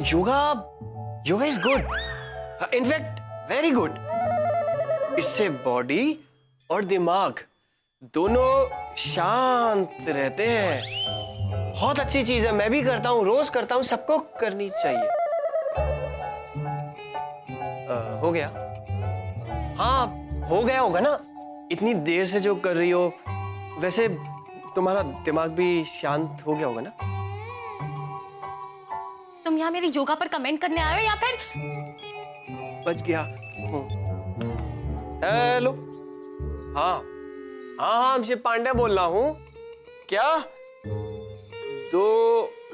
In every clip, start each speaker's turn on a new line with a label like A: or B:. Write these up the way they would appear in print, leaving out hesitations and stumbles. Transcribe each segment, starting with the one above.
A: Yoga yoga is good, in fact very good. इससे body और दिमाग दोनों शांत रहते हैं। बहुत अच्छी चीज है, मैं भी करता हूँ, रोज करता हूँ, सबको करनी चाहिए। हो गया? हाँ हो गया होगा ना, इतनी देर से जो कर रही हो। वैसे तुम्हारा दिमाग भी शांत हो गया होगा ना?
B: तुम यहाँ मेरी योगा पर कमेंट करने आए हो या फिर?
A: बच गया। हेलो, हाँ हाँ हाँ, अभिषेक पांडे बोल रहा हूँ। क्या 2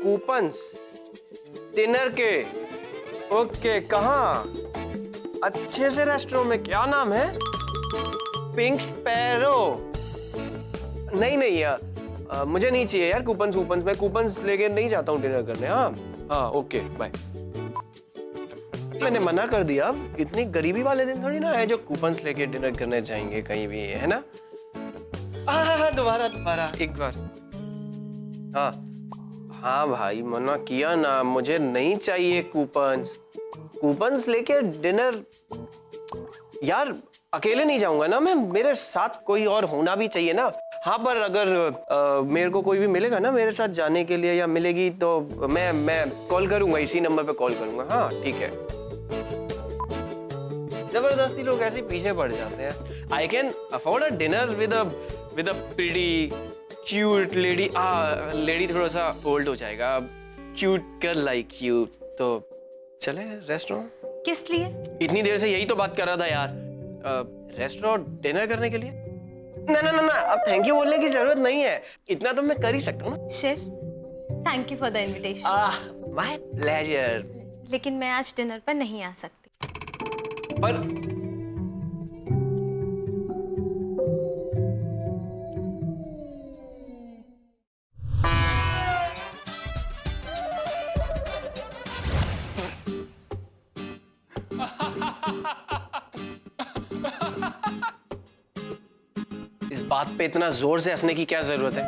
A: कूपन्स डिनर के? ओके, कहाँ? अच्छे से रेस्टोरेंट में। क्या नाम है? Pink sparrow. नहीं नहीं यार, मुझे नहीं चाहिए यार कूपन्स वूपन्स। मैं कूपन्स लेके नहीं जाता हूँ डिनर करने। हाँ हाँ ओके बाय। मैंने मना कर दिया। इतनी गरीबी वाले दिन थोड़ी ना है जो कूपन्स लेके डिनर करने जाएंगे कहीं भी, है ना? दोबारा एक बार। हाँ हाँ भाई, मना किया ना, मुझे नहीं चाहिए कूपन्स। कूपन्स लेके डिनर यार अकेले नहीं जाऊंगा ना मैं, मेरे साथ कोई और होना भी चाहिए ना। हाँ पर अगर मेरे को कोई भी मिलेगा ना मेरे साथ जाने के लिए या मिलेगी तो मैं कॉल करूंगा, इसी नंबर पे कॉल करूंगा। हाँ ठीक है। जबरदस्ती लोग ऐसे पीछे पड़ जाते हैं। I can afford a dinner with a pretty cute lady. Lady थोड़ा सा ओल्ड हो जाएगा, क्यूट गर्ल लाइक यू। तो चले रेस्टोरेंट?
B: किस लिए?
A: इतनी देर से यही तो बात कर रहा था यार। रेस्टोरेंट डिनर करने के लिए? ना ना ना ना, अब थैंक यू बोलने की जरूरत नहीं है, इतना तो मैं कर ही सकता हूँ ना।
B: Shiv, thank you for the invitation.
A: My pleasure.
B: लेकिन मैं आज डिनर पर नहीं आ सकती।
A: पर इस बात पे इतना जोर से हंसने की क्या जरूरत है?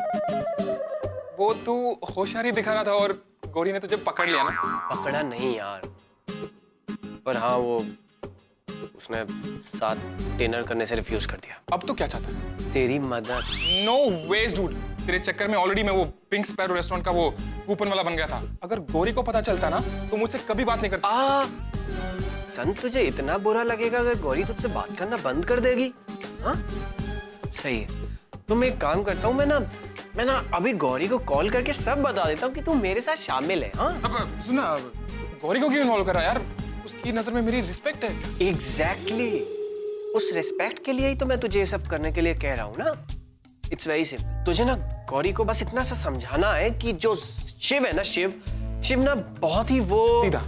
C: वो तू होशियारी दिखा रहा था और गौरी ने तुझे पकड़ लिया ना।
A: पकड़ा नहीं यार, पर हाँ वो उसने साथ डिनर करने से रिफ्यूज कर दिया।
C: अब तो क्या चाहता है?
A: तेरी मदद।
C: नो वेज डूड, तेरे चक्कर में ऑलरेडी मैं वो पिंक स्पैरो रेस्टोरेंट का वो कूपन वाला बन गया था। अगर गौरी को पता चलता ना तो मुझसे कभी बात नहीं करता।
A: संत, तुझे इतना बुरा लगेगा अगर गौरी तुझसे बात करना बंद कर देगी? हाँ सही है, तो मैं एक काम करता हूँ, मैं ना अभी गौरी को कॉल करके सब बता देता हूँ कि तू मेरे साथ शामिल है। हाँ
C: अब सुन ना, गौरी को क्यों इन्वॉल्व कर रहा है यार? उसकी नजर में मेरी रिस्पेक्ट है।
A: एग्जैक्टली, उस रिस्पेक्ट के लिए ही तो मैं तुझे ये सब करने के लिए कह रहा हूँ ना। It's very simple. तुझे ना गौरी को बस इतना सा समझाना है कि जो शिव है ना, शिव ना बहुत ही वो
C: सीधा।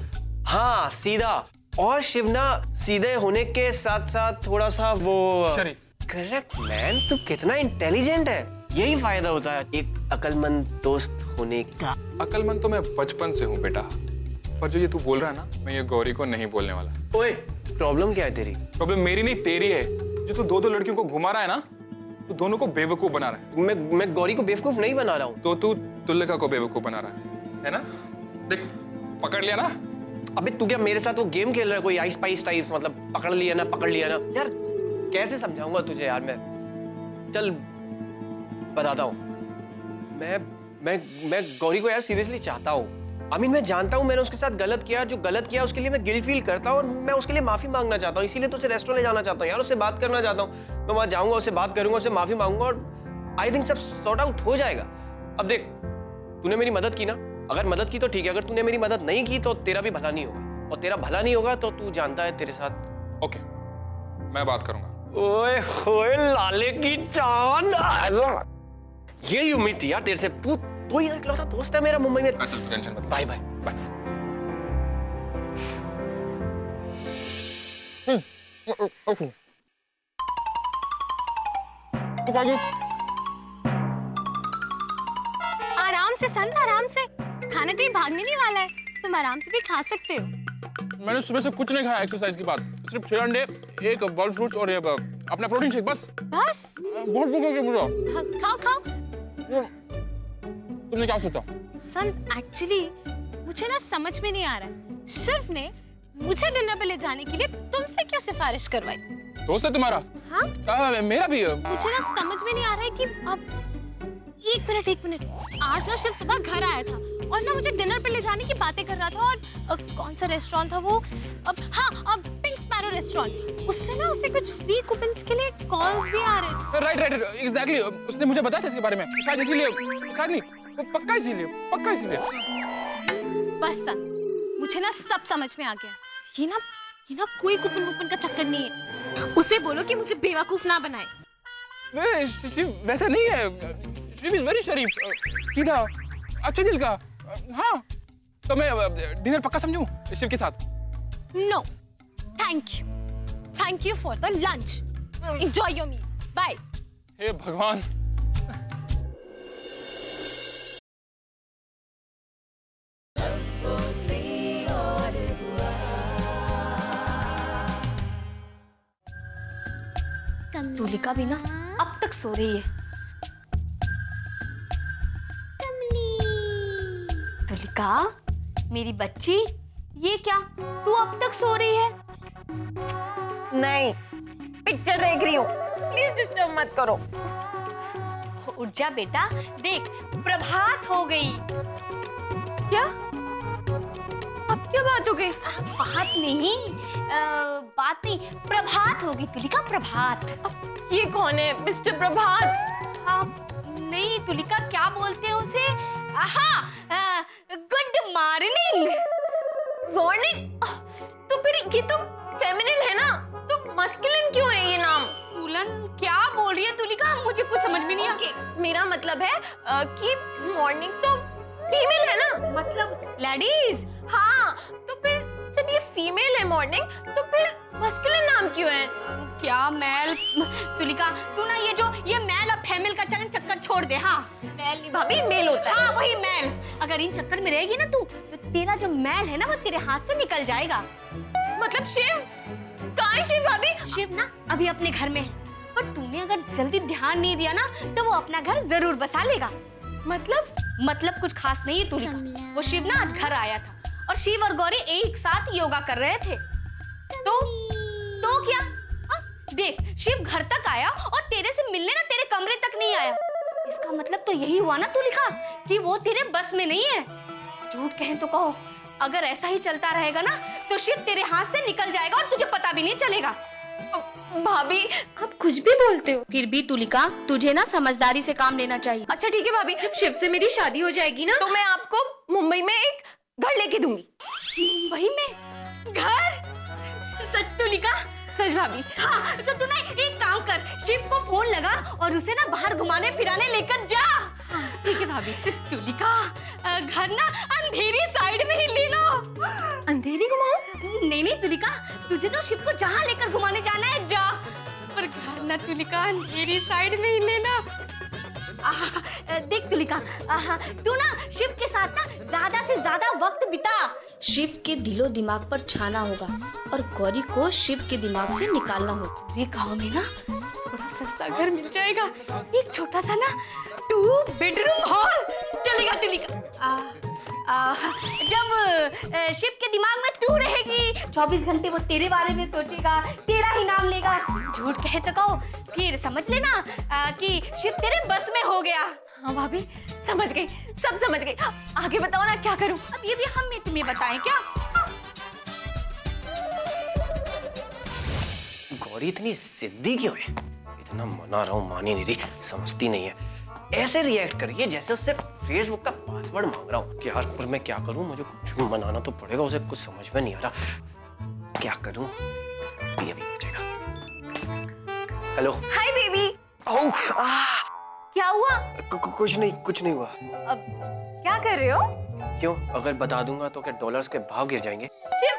A: हाँ सीधा, और शिव ना सीधे होने के साथ साथ थोड़ा सा वो
C: शरीफ।
A: करेक्ट मैन, तू कितना इंटेलिजेंट है। यही फायदा होता है एक अक्लमंद दोस्त होने का।
C: अक्लमंद तो मैं बचपन से हूँ बेटा, पर जो ये तू बोल रहा है ना, मैं ये गौरी को नहीं बोलने वाला।
A: ओए, प्रॉब्लम क्या है तेरी?
C: प्रॉब्लम मेरी नहीं तेरी है। जो तू 2 लड़कियों को घुमा रहा है ना, तो दोनों को बेवकूफ बना रहा है।
A: मैं गौरी को बेवकूफ नहीं बना रहा हूँ।
C: तो तू तुल्लिका को बेवकूफ बना रहा है ना? देख, पकड़ लिया ना?
A: अबे तू क्या मेरे साथ वो गेम खेल रहा है, कोई आइस पाइस टाइप? मतलब पकड़ लिया ना यार, कैसे समझाऊंगा तुझे यार मैं? चल बताता हूँ। मैं गौरी को यार सीरियसली चाहता हूँ। मैं जानता हूँ मैंने उसके साथ गलत किया, जो गलत किया उसके लिए मैं गिल्ट फील करता हूँ और मैं उसके लिए माफी मांगना चाहता हूँ। इसीलिए तो उसे रेस्टोरेंट ले जाना चाहता हूँ यार, उससे बात करना चाहता हूँ। मैं वहां जाऊंगा, उससे बात करूंगा, उससे माफी मांगूंगा और आई थिंक सब सॉर्ट आउट हो जाएगा। अब देख, तूने मेरी मदद की ना, अगर मदद की तो ठीक है, अगर तूने मेरी मदद नहीं की तो तेरा भी भला नहीं होगा, और तेरा भला नहीं होगा तो तू जानता है तेरे साथ।
C: ओके, मैं बात करूंगा।
A: ओए होए लाले की चांद, यही उम्मीद थी यार तेरे से। तू ही इकलौता दोस्त है मेरा मुंबई में।
C: टेंशन मत।
A: Bye bye
C: bye.
B: आराम से संत, आराम से। खाना कहीं भागने नहीं वाला है, तुम आराम से भी खा सकते हो।
C: मैंने सुबह से कुछ नहीं खाया एक्सरसाइज के बाद, सिर्फ 6 अंडे, 1 बॉल फ्रूट्स और ये अपना प्रोटीन शेक, बस। बहुत भूख लगी मुझे।
B: खाओ खाओ।
C: तुमने क्या सोचा?
B: संत, एक्चुअली मुझे ना समझ में नहीं आ रहा है, शिव ने मुझे डिनर पे ले जाने के लिए तुमसे क्यों सिफारिश करवाई?
C: दोस्त है तुम्हारा?
B: हाँ
C: मेरा भी।
B: मुझे ना समझ में नहीं आ रहा है कि अब एक मिनट आज ना शिव सुबह घर आया था और ना मुझे डिनर पे ले जाने की बातें कर रहा था और कौन सा रेस्टोरेंट था वो, अब पिंक स्पैरो रेस्टोरेंट, उससे ना उसे कुछ फ्री कूपन्स के लिए कॉल्स भी आ रहे थे।
C: राइट एग्जैक्टली, उसने मुझे बताया था इसके बारे में, शायद इसीलिए, शायद नहीं, पक्का इसीलिए।
B: बस सन, मुझे ना सब समझ में आ गया। ये ना कोई कूपन का चक्कर नहीं है। उसे बोलो कि मुझे बेवकूफ ना बनाए।
C: वैसा नहीं है, शी इज वेरी शरीफ, सीधा, अच्छे दिल का। हाँ, तो मैं डिनर पक्का समझूं शिव के साथ?
B: No thank you for the lunch, enjoy your meal, bye.
C: हे भगवान।
D: तुलिका भी ना अब तक सो रही है। तुलिका मेरी बच्ची, ये क्या तू अब तक सो रही है?
E: नहीं, पिक्चर देख रही हूँ, प्लीज डिस्टर्ब मत करो।
D: उठ जा बेटा, देख प्रभात हो गई।
E: क्या?
D: अब क्या बात हो गई? बात नहीं, बात नहीं, प्रभात हो गई तुलिका, प्रभात।
E: ये कौन है मिस्टर प्रभात?
D: नहीं तुलिका, क्या बोलते हैं उसे? हाँ, गुड मॉर्निंग।
E: मॉर्निंग? तो फिर ये तो फेमिनिन है ना, तो मस्कुलिन क्यों है ये नाम?
D: तुलन क्या बोल रही है तुलिका? मुझे कुछ समझ में नहीं आ रहा।
E: मेरा मतलब है कि मॉर्निंग तो फीमेल है ना,
D: मतलब लेडीज।
E: हाँ, तो फिर जब ये फीमेल है मॉर्निंग, तो फिर मस्कुलिन नाम क्यों है?
D: क्या मेल? तुलिका तू ना ये मेल और फीमेल का चक्कर छोड़ दे। हाँ,
E: मेल नहीं भाभी, मेल होता है।
D: हाँ वही मेल। अगर इन चक्कर में रहेगी ना तू, तो तेरा जो मेल है ना वो तेरे हाथ से निकल जाएगा।
E: मतलब शिव? कहाँ है शिव भाभी?
D: शिव ना अभी अपने घर में है, पर तूने अगर जल्दी ध्यान नहीं दिया ना तो वो अपना घर जरूर बसा लेगा। मतलब कुछ खास नहीं है तुलिका। वो शिव ना आज घर आया था और शिव और गौरी एक साथ योगा कर रहे थे। तो क्या? देख, शिव घर तक आया और तेरे से मिलने ना तेरे कमरे तक नहीं आया। इसका मतलब तो यही हुआ ना तुलिका कि वो तेरे बस में नहीं है। झूठ कहें तो कहो, अगर ऐसा ही चलता रहेगा ना तो शिव तेरे हाथ से निकल जाएगा और तुझे पता भी नहीं चलेगा।
E: भाभी
D: आप कुछ भी बोलते हो। फिर भी तुलिका, तुझे ना समझदारी से काम लेना चाहिए।
E: अच्छा ठीक है भाभी, जब शिव से मेरी शादी हो जाएगी ना, तो मैं आपको मुंबई में एक घर लेके दूंगी।
D: मुंबई में घर? सच तुलिका?
E: सच भाभी।
D: हाँ, तो तू ना एक काम कर, शिव को फोन लगा और उसे ना बाहर घुमाने फिराने लेकर जा।
E: ठीक है भाभी।
D: तुलिका, घर ना अंधेरी साइड में ही ले लो।
E: अंधेरी घुमाऊं?
D: नहीं तुलिका, तुझे तो शिव को जहाँ लेकर घुमाने जाना है जा, पर घर ना तुलिका अंधेरी साइड में ही लेना। देख तुलिका, तू ना शिव के साथ ना ज्यादा से ज्यादा वक्त बिता। शिव के दिलो दिमाग पर छाना होगा और गौरी को शिव के दिमाग से निकालना होगा। ये गांव में ना थोड़ा सस्ता घर मिल जाएगा, एक छोटा सा ना 2 बेडरूम हॉल चलेगा तुलिका। जब शिव के दिमाग में तू रहेगी, 24 घंटे वो तेरे बारे में सोचेगा, तेरा ही नाम लेगा। झूठ कहे तो कहो, फिर समझ लेना कि शिव तेरे बस में हो गया।
E: हाँ भाभी, समझ गई, सब समझ गई। आगे बताओ ना क्या करूं?
D: अब ये भी हम तुम्हें बताएं क्या?
A: गौरी इतनी जिद्दी क्यों है? इतना मना रहा हूँ, मान ही नहीं रही, समझती नहीं है। ऐसे रिएक्ट करिए जैसे उससे फेसबुक का पासवर्ड मांग रहा हूँ। यार पर मैं क्या करूँ, मुझे कुछ मनाना तो पड़ेगा, उसे कुछ समझ में नहीं आ रहा। क्या करूँ? ये भी बचेगा। हेलो।
E: Hi baby.
D: क्या हुआ?
A: कुछ नहीं हुआ।
E: अब क्या कर रहे हो?
A: क्यों? अगर बता दूंगा तो क्या डॉलर्स के भाव गिर जाएंगे?
E: शिव,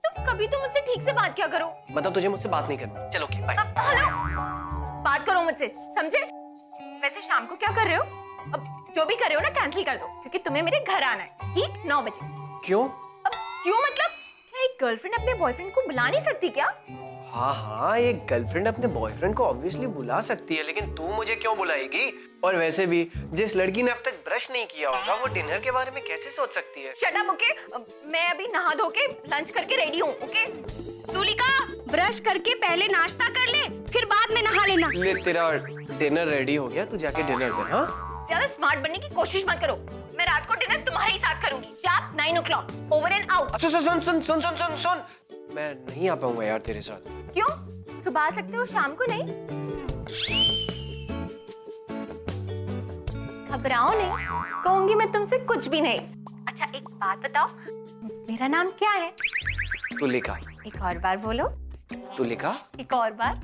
E: तुम कभी तो मुझसे ठीक से बात क्या करो।
A: मतलब तुझे मुझसे बात नहीं करनी। चलो ओके, बाय।
E: हेलो, बात करो मुझसे, समझे? वैसे शाम को क्या कर रहे हो? अब जो भी कर रहे हो ना कैंसिल कर दो, क्योंकि तुम्हें मेरे घर आना है, ठीक? 9 बजे।
A: क्यों?
E: अब क्यों मतलब? क्या एक गर्लफ्रेंड अपने बॉयफ्रेंड को बुला नहीं सकती क्या?
A: हाँ हाँ, एक गर्लफ्रेंड अपने बॉयफ्रेंड को ऑब्वियसली बुला सकती है, लेकिन तू मुझे क्यों बुलाएगी? और वैसे भी जिस लड़की ने अब तक ब्रश नहीं किया होगा वो डिनर के बारे में कैसे सोच सकती है?
E: Shut up, okay? मैं अभी नहा धो के लंच करके रेडी हूँ, ओके?
D: तुलिका, ब्रश करके पहले नाश्ता कर ले, फिर बाद में नहा लेना।
A: ले, तेरा डिनर रेडी हो गया, तू जाके डिनर कर। हाँ,
E: ज्यादा स्मार्ट बनने की कोशिश मत करो। मैं रात को डिनर तुम्हारे ही साथ करूंगी। Sharp 9 o'clock, over and out.
A: अच्छा सुन सुन सुन सुन सुन सुन, मैं नहीं आ पाऊंगा यार तेरे साथ।
E: क्यों? सुबह आ सकते हो, शाम को नहीं? घबराओ नहीं, कहूंगी मैं तुमसे कुछ भी नहीं। अच्छा एक बात बताओ, मेरा नाम क्या है?
A: तुलिका।
E: एक और बार बोलो।
A: तुलिका।
E: एक और बार।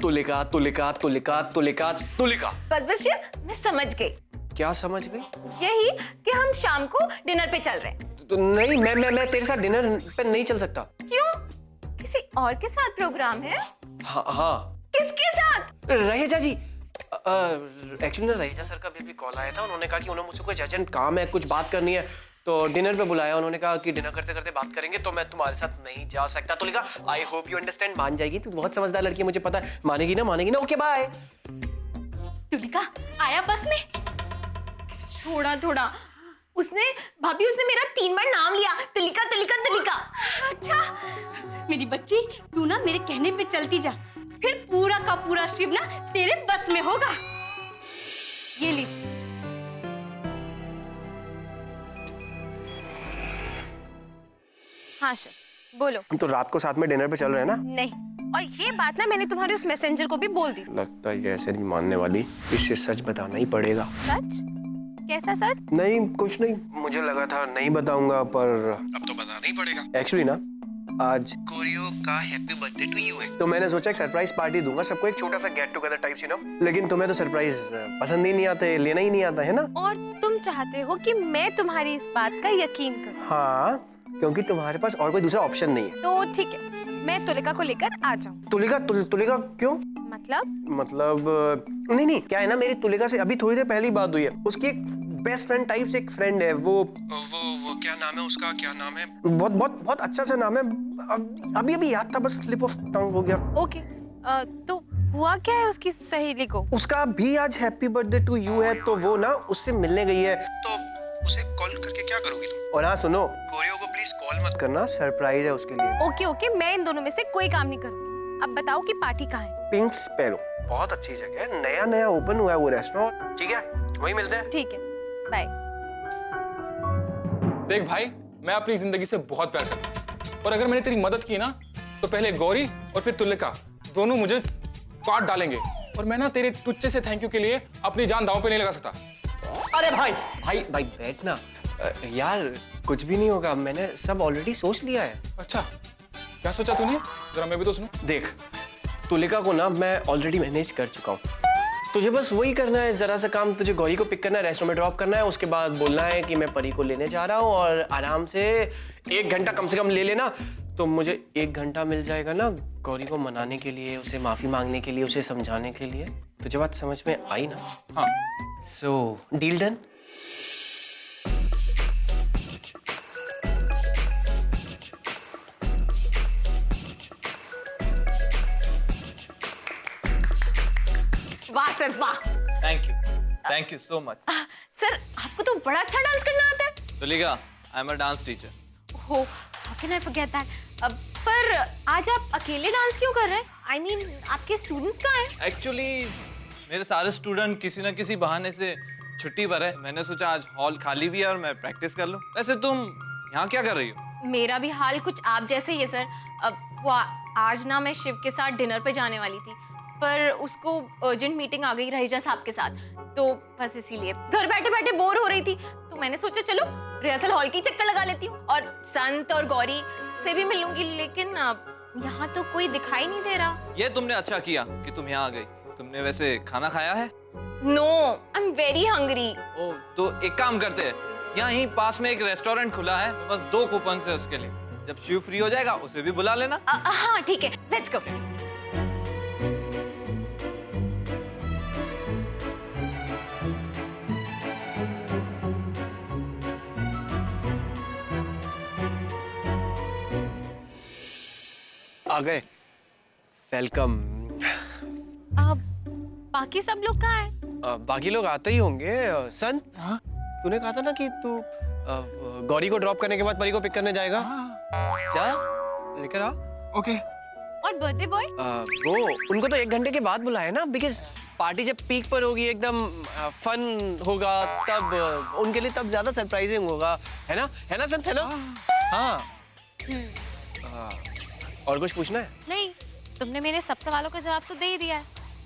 A: तुलिका तुलिका तुलिका तुलिका तुलिका।
E: बस बस शिव, मैं समझ गई।
A: क्या समझ गई?
E: यही कि हम शाम को डिनर पे चल रहे हैं।
A: तो नहीं, मैं तेरे साथ डिनर पे नहीं चल सकता।
E: क्यों? किसी और के साथ प्रोग्राम है?
A: हाँ हाँ।
E: किसके साथ?
A: रहेजा जी, एक्चुअली ना रहेजा सर का भी कॉल आया था। उन्होंने कहा कि उन्हें मुझसे कुछ अर्जेंट काम है, कुछ बात करनी है, तो डिनर पे बुलाया। उन्होंने कहा कि डिनर करते करते बात करेंगे, तो मैं तुम्हारे साथ नहीं जा सकता। तो लिखा आई होप यू अंडरस्टैंड। मान जाएगी, तू बहुत समझदार लड़की है, मुझे पता है। मानेगी ना? मानेगी ना? Okay bye.
D: तुलिका आया बस में?
E: थोड़ा थोड़ा उसने मेरा 3 बार नाम लिया, तुलिका तुलिका तुलिका।
D: अच्छा मेरी बच्ची, तू ना मेरे कहने पे चलती जा, फिर पूरा का पूरा शिव ना तेरे बस में होगा।
B: ये लीजिए। हाँ शिव, बोलो।
A: हम तो रात को साथ में डिनर पे चल रहे हैं ना?
B: नहीं, और ये बात ना मैंने तुम्हारे उस मैसेंजर को भी बोल दी।
A: लगता है ये ऐसे नहीं मानने वाली, इसे सच बताना ही पड़ेगा।
B: सच? कैसा सच?
A: नहीं कुछ नहीं, मुझे लगा था नहीं बताऊंगा, पर अब तो बताना ही पड़ेगा। एक्चुअली ना आज कोरियो का हैप्पी बर्थडे टू यू है, तो मैंने सोचा एक सरप्राइज पार्टी दूंगा सबको, एक छोटा सा गेट टुगेदर टाइप सी ना। लेकिन तुम्हें तो सरप्राइज पसंद ही नहीं आते, लेना ही नहीं आता है ना?
B: और तुम चाहते हो कि मैं तुम्हारी इस बात का यकीन करूं?
A: हाँ, क्योंकि तुम्हारे पास और कोई दूसरा ऑप्शन नहीं है।
B: तो ठीक है, मैं तुलिका को लेकर आ जाऊं।
A: तुलिका क्यों? मतलब नहीं क्या है ना, मेरी तुलिका से अभी थोड़ी देर पहले ही बात हुई है। उसकी एक बेस्ट फ्रेंड टाइप से एक फ्रेंड है, वो क्या नाम है उसका? क्या नाम है? बहुत बहुत बहुत अच्छा सा नाम है, अभी याद था, बस स्लिप ऑफ टंग हो गया।
B: ओके, तो हुआ क्या है उसकी सहेली को?
A: उसका भी आज हैप्पी बर्थडे टू यू है, तो वो ना उससे मिलने गई है। तो उसे कॉल करके क्या करोगी तुम? और हाँ सुनो, कोरियो को प्लीज कॉल मत करना, सरप्राइज है उसके लिए।
B: ओके, मैं इन दोनों में से कोई काम नहीं करूंगी। अब बताओ कि पार्टी कहाँ है?
A: पिंक स्पैरो, बहुत अच्छी जगह है, नया ओपन हुआ है वो रेस्टोरेंट। ठीक है, वहीं मिलते हैं।
B: ठीक है, बाय।
C: देख भाई, मैं अपनी जिंदगी से बहुत प्यार करता हूँ, और अगर मैंने तेरी मदद की ना, तो पहले गौरी और फिर तुलिका दोनों मुझे काट डालेंगे, और मैं ना तेरे टुच्चे से थैंक यू के लिए अपनी जान दांव पे नहीं लगा सकता।
A: अरे भाई बैठ ना यार, कुछ भी नहीं होगा, मैंने सब ऑलरेडी सोच लिया है।
C: अच्छा, क्या सोचा तूने? जरा मैं भी तो सुनूं।
A: देख, तुलिका को ना मैं ऑलरेडी मैनेज कर चुका हूँ, तुझे बस वही करना है, जरा सा काम। तुझे गौरी को पिक करना है, रेस्टोरेंट में ड्रॉप करना है, उसके बाद बोलना है कि मैं परी को लेने जा रहा हूँ, और आराम से 1 घंटा कम से कम ले लेना, तो मुझे 1 घंटा मिल जाएगा ना गौरी को मनाने के लिए, उसे माफी मांगने के लिए, उसे समझाने के लिए। तुझे बात समझ में आई ना?
C: हाँ।
A: So deal done.
E: वाह सर वाह।
F: Thank you so much.
E: Sir आपको तो बड़ा अच्छा डांस करना आता है।
F: Tulika, I am a dance teacher.
E: हो, how can I forget that. पर आज आप अकेले डांस क्यों कर रहे हैं? आई मीन आपके स्टूडेंट्स कहाँ हैं?
F: एक्चुअली मेरे सारे स्टूडेंट किसी ना किसी बहाने से छुट्टी पर है, मैंने सोचा आज हॉल खाली भी है और मैं प्रैक्टिस कर लूं। वैसे तुम यहाँ क्या कर रही हो?
E: मेरा भी हाल कुछ आप जैसे ही है सर। वो आज ना मैं शिव के साथ डिनर पे जाने वाली थी, पर उसको अर्जेंट मीटिंग आ गई रहेजा साहब के साथ, तो बस इसीलिए घर बैठे बैठे बोर हो रही थी, तो मैंने सोचा चलो रिहर्सल हॉल की चक्कर लगा लेती हूँ, और संत और गौरी से भी मिलूंगी। लेकिन यहाँ तो कोई दिखाई नहीं दे रहा।
F: ये तुमने अच्छा किया कि तुम यहाँ आ गई। तुमने वैसे खाना खाया है?
E: No, I am very hungry.
F: ओ, तो एक काम करते हैं, यहाँ ही पास में एक रेस्टोरेंट खुला है, बस 2 कूपन है उसके लिए। जब शिव फ्री हो जाएगा उसे भी बुला लेना।
E: हाँ ठीक है, लेट्स गो।
A: आ गए। वेलकम।
B: अब बाकी सब लोग कहाँ हैं?
A: बाकी लोग आते ही होंगे। संत,
C: हाँ?
A: तूने कहा था ना कि तू गौरी को ड्रॉप करने के बाद परी को पिक करने जाएगा। जा लेकर आ।
C: ओके।
B: और बर्थडे बॉय?
A: वो उनको तो 1 घंटे के बाद बुलाया ना, बिकॉज पार्टी जब पीक पर होगी, एकदम फन होगा, तब उनके लिए तब ज्यादा सरप्राइजिंग होगा, है ना संत, है ना? हाँ। और कुछ पूछना है?
B: नहीं, तुमने मेरे सब सवालों का जवाब तो दे ही दिया है।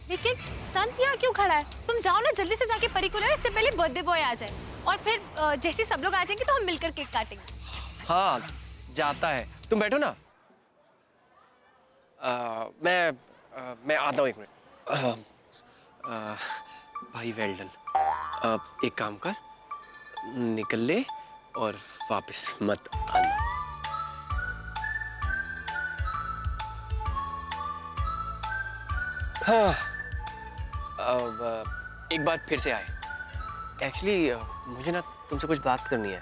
B: लेकिन संत यहाँ क्यों खड़ा है? तुम जाओ ना, जल्दी से जाके परी को लाओ, इससे पहले बर्थडे बॉय आ जाए। और फिर जैसे सब लोग आ जाएंगे तो हम मिलकर केक काटेंगे।
A: हाँ, जाता है। तुम बैठो ना। मैं आता हूँ 1 मिनट। भाई वेल डन। एक काम कर, निकल ले और वापस मत आना। हाँ, अब एक बार फिर से आए। एक्चुअली मुझे ना तुमसे कुछ बात करनी है।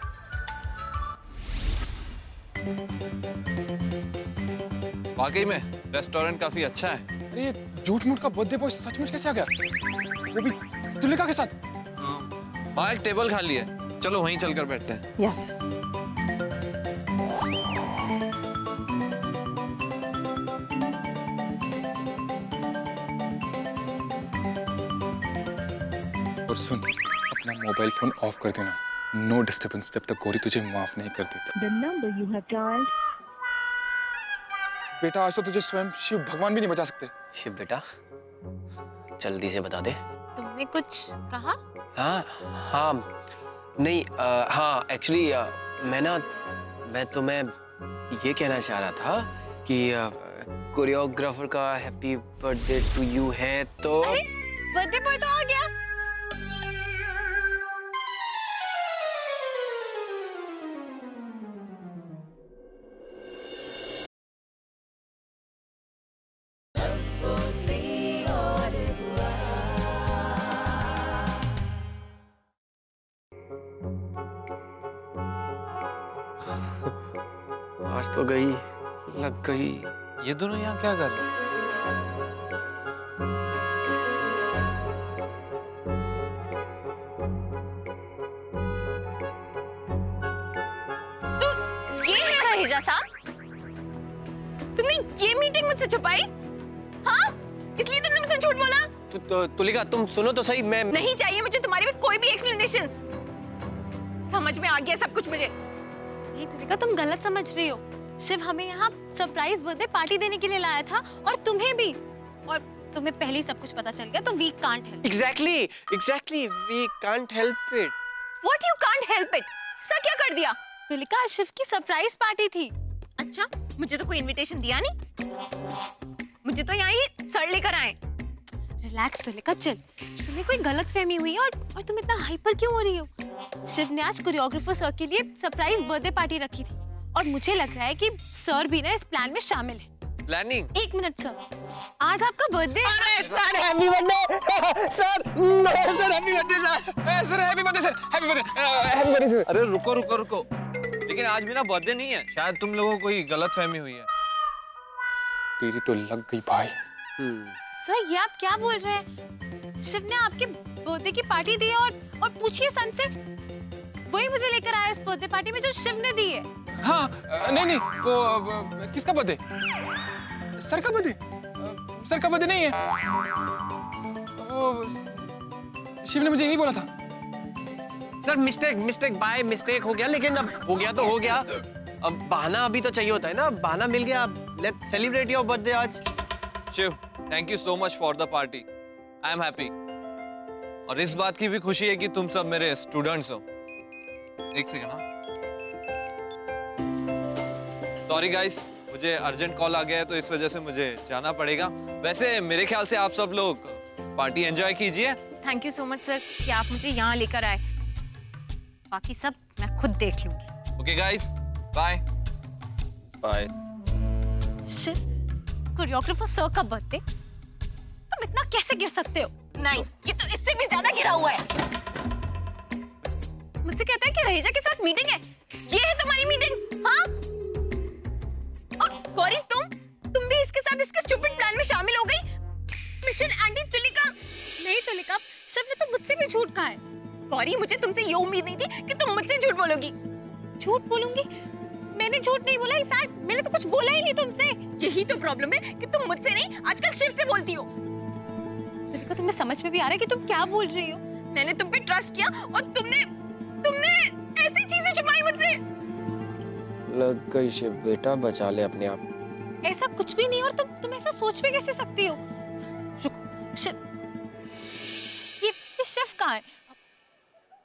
F: वाकई में रेस्टोरेंट काफी अच्छा है।
C: अरे ये झूठ मूठ का बर्थडे बॉय सचमुच कैसे आ गया? वो भी तुलिका के साथ?
F: वहाँ एक टेबल खाली है, चलो वहीं चलकर बैठते हैं।
E: यस।
C: और सुन, अपना मोबाइल फोन ऑफ कर देना। नो डिस्टर्बेंस जब तक गौरी तुझे माफ नहीं कर देता।
G: The number you have dialed
C: बेटा, आज तो तुझे स्वयं शिव भगवान भी नहीं बचा सकते।
A: शिव बेटा, जल्दी से बता दे।
B: तुमने कुछ कहा?
A: हाँ, नहीं, हाँ, एक्चुअली मैं तुम्हें ये कहना चाह रहा था कि कोरियोग्राफर का हैप्पी बर्थडे टू यू है तो।
B: अरे, बर्थडे बॉय तो आ गया।
A: आज तो गई, लग गई।
F: ये दोनों यहाँ क्या कर रहे हैं?
E: तो ये है रहेजा साहब? तुमने ये मीटिंग मुझसे छुपाई? हाँ? इसलिए तुमने मुझसे झूठ बोला?
A: तुलिका, तुम सुनो तो सही। मैं
E: नहीं चाहिए मुझे तुम्हारे में कोई भी एक्सप्लेनेशंस। समझ में आ गया सब कुछ मुझे।
B: नहीं तुलिका, तुम गलत समझ रही हो। शिव हमें यहाँ सरप्राइज बर्थडे पार्टी देने के लिए लाया था, और तुम्हें भी। और तुम्हें पहले ही सब कुछ पता चल गया, तो we can't help.
A: Exactly we can't help it.
E: What you can't help it? ऐसा क्या कर दिया?
B: तुलिका, आज शिव की सरप्राइज पार्टी थी।
E: अच्छा, मुझे तो कोई इनविटेशन दिया नहीं। मुझे तो यहाँ ये सर लेकर आए।
B: Relax Tulika, chill. तुम्हें कोई गलतफहमी हुई है, और तुम इतना हाइपर क्यों हो रही हो? शिव ने आज कोरियोग्राफर सर के लिए सरप्राइज बर्थडे पार्टी रखी थी, और मुझे लग रहा है कि सर भी ना इस प्लान में शामिल है।
F: प्लानिंग?
B: 1 मिनट सर, आज आपका birthday.
A: Sir happy birthday sir. Sir happy birthday sir.
C: Sir happy birthday sir, happy birthday sir.
F: अरे रुको। लेकिन आज मेरा बर्थडे नहीं है, शायद तुम लोगों को कोई गलतफहमी हुई है।
C: तेरी तो लग गई भाई।
B: सर, ये आप क्या बोल रहे हैं? शिव ने आपके बर्थडे की पार्टी दी है, और पूछिए सन से, वही मुझे लेकर आया इस बर्थडे पार्टी में जो शिव ने दी है।
C: हाँ, नहीं, वो किसका बर्थडे? सर का बर्थडे? सर का बर्थडे नहीं है। वो शिव ने मुझे यही बोला था।
A: सर मिस्टेक बाय मिस्टेक हो गया, लेकिन अब हो गया तो हो गया। अब बहाना अभी तो चाहिए होता है ना, बहाना मिल गया। लेट्स सेलिब्रेट योर बर्थडे आज।
F: Shiv, thank you so much for the party. I am happy. और इस बात की भी खुशी है कि तुम सब मेरे स्टूडेंट्स हो। एक सेकंड। हाँ, सॉरी गाइस, मुझे अर्जेंट कॉल आ गया है, तो इस वजह से मुझे जाना पड़ेगा। वैसे मेरे ख्याल से आप सब लोग पार्टी एंजॉय कीजिए।
E: Thank you so much sir कि आप मुझे यहाँ लेकर आए। बाकी सब मैं खुद देख लूंगी।
F: Okay guys, bye bye.
B: Shiv, choreographer sir का बर्थडे, तुम इतना कैसे गिर सकते हो?
E: नहीं, ये तो इससे भी ज्यादा गिरा हुआ है। मुझसे कहता है कि रहेजा के साथ मीटिंग है। ये है तुम्हारी मीटिंग? हाँ? और गौरी, तुम भी शामिल हो गई मिशन एंटी तुलिका।
B: नहीं तुलिका, शिव ने तो मुझसे भी झूठ कहा है।
E: गौरी, मुझे तुमसे ये उम्मीद नहीं थी कि तुम मुझसे झूठ बोलोगी।
B: झूठ बोलूंगी? मैंने झूठ नहीं बोला, इनफैक्ट मैंने तो कुछ बोला ही नहीं तुमसे।
E: यही तो प्रॉब्लम है कि तुम मुझसे नहीं आजकल शिव से बोलती हो।
B: तुलिका, तुम्हें समझ में भी आ रहा है कि तुम क्या बोल रही हो?
E: मैंने तुम पे ट्रस्ट किया और तुमने ऐसी चीजें छुपाई मुझसे।
A: लग गई शिव बेटा, बचा ले अपने आप।
B: ऐसा कुछ भी नहीं, और तुम ऐसा सोच भी कैसे सकती हो? रुको, शिव, ये शिव कहाँ है?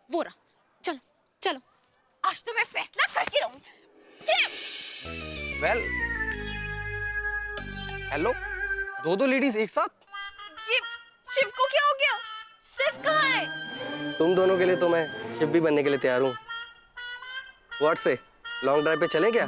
B: वो रहा, चलो चलो।
E: आज तो मैं फैसला करके रहूंगी। शिव!
A: वेल, हेलो, दो लेडीज एक साथ?
E: ये शिव को क्या हो गया?
B: शिव कहाँ है?
G: तुम दोनों के लिए तो मैं शिव भी बनने के लिए तैयार हूँ। व्हाट से, लॉन्ग ड्राइव पे चलें क्या?